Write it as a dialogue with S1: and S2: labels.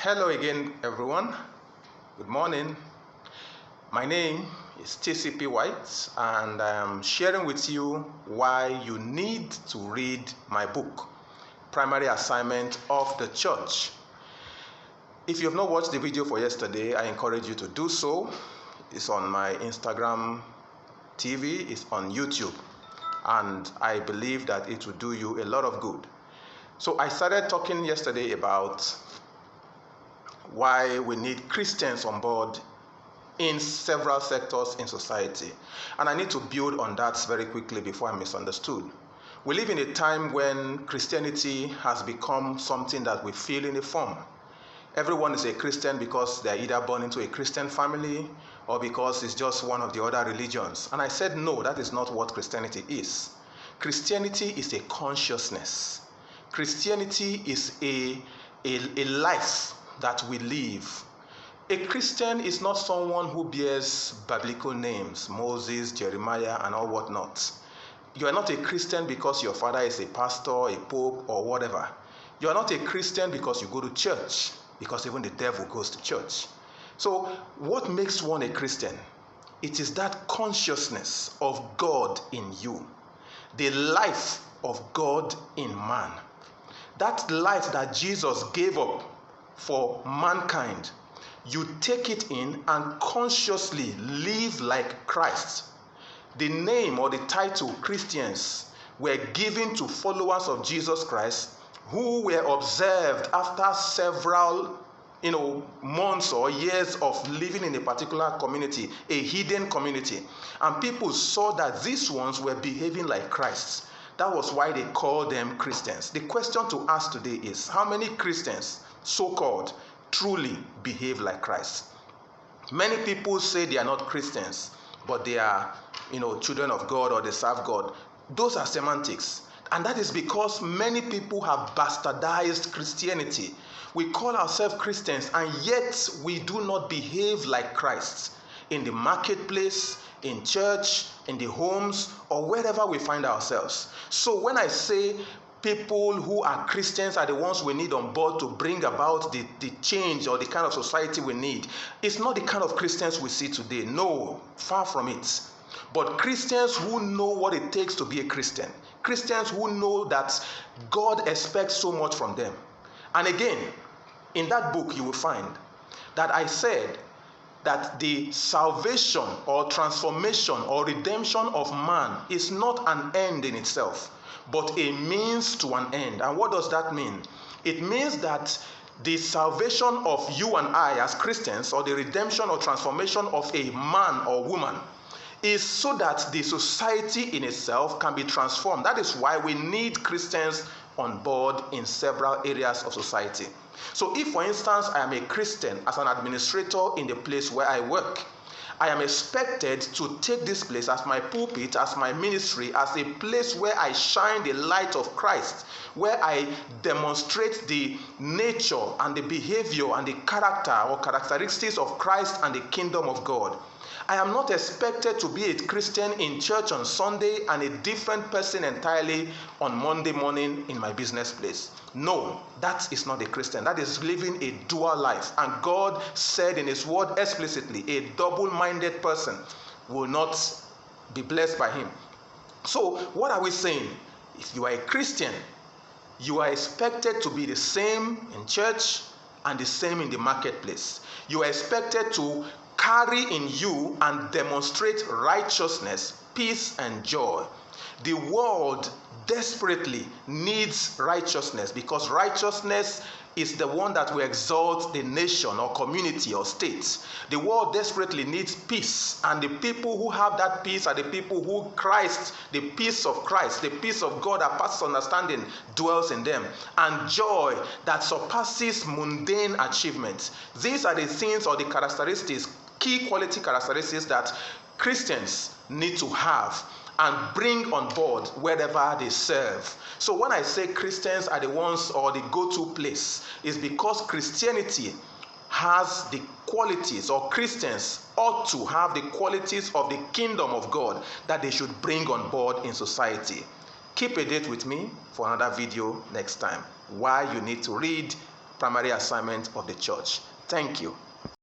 S1: Hello again, everyone. Good morning. My name is TCP White, and I am sharing with you why you need to read my book, Primary Assignment of the Church. If you have not watched the video for yesterday, I encourage you to do so. It's on my Instagram TV, it's on YouTube, and I believe that it will do you a lot of good. So I started talking yesterday about why we need Christians on board in several sectors in society. And I need to build on that very quickly before I'm misunderstood. We live in a time when Christianity has become something that we feel in a form. Everyone is a Christian because they're either born into a Christian family or because it's just one of the other religions. And I said, no, that is not what Christianity is. Christianity is a consciousness. Christianity is a life that we live. A Christian is not someone who bears biblical names, Moses, Jeremiah, and all whatnot. You are not a Christian because your father is a pastor, a pope, or whatever. You are not a Christian because you go to church, because even the devil goes to church. So what makes one a Christian? It is that consciousness of God in you, the life of God in man. That life that Jesus gave up for mankind, you take it in and consciously live like Christ. The name or the title Christians were given to followers of Jesus Christ who were observed after several months or years of living in a particular community, a hidden community. And people saw that these ones were behaving like Christ. That was why they called them Christians. The question to ask today is, how many Christians, so-called, truly behave like Christ? Many people say they are not Christians, but they are, children of God or they serve God. Those are semantics. And that is because many people have bastardized Christianity. We call ourselves Christians, and yet we do not behave like Christ in the marketplace, in church, in the homes, or wherever we find ourselves. So when I say people who are Christians are the ones we need on board to bring about the change or the kind of society we need, it's not the kind of Christians we see today. No, far from it. But Christians who know what it takes to be a Christian. Christians who know that God expects so much from them. And again, in that book you will find that I said that the salvation or transformation or redemption of man is not an end in itself, but a means to an end. And what does that mean? It means that the salvation of you and I as Christians, or the redemption or transformation of a man or woman, is so that the society in itself can be transformed. That is why we need Christians on board in several areas of society. So if, for instance, I am a Christian as an administrator in the place where I work, I am expected to take this place as my pulpit, as my ministry, as a place where I shine the light of Christ, where I demonstrate the nature and the behavior and the character or characteristics of Christ and the kingdom of God. I am not expected to be a Christian in church on Sunday and a different person entirely on Monday morning in my business place. No, that is not a Christian. That is living a dual life. And God said in His word explicitly, a double-minded person will not be blessed by Him. So what are we saying? If you are a Christian, you are expected to be the same in church and the same in the marketplace. You are expected to carry in you and demonstrate righteousness, peace, and joy. The world desperately needs righteousness, because righteousness is the one that will exalt the nation or community or state. The world desperately needs peace, and the people who have that peace are the people who Christ, the peace of Christ, the peace of God that passes understanding, dwells in them, and joy that surpasses mundane achievements. These are the things or the characteristics, key quality characteristics that Christians need to have and bring on board wherever they serve. So when I say Christians are the ones or the go-to place, is because Christianity has the qualities, or Christians ought to have the qualities of the kingdom of God that they should bring on board in society. Keep a date with me for another video next time. Why you need to read primary assignment of the church. Thank you.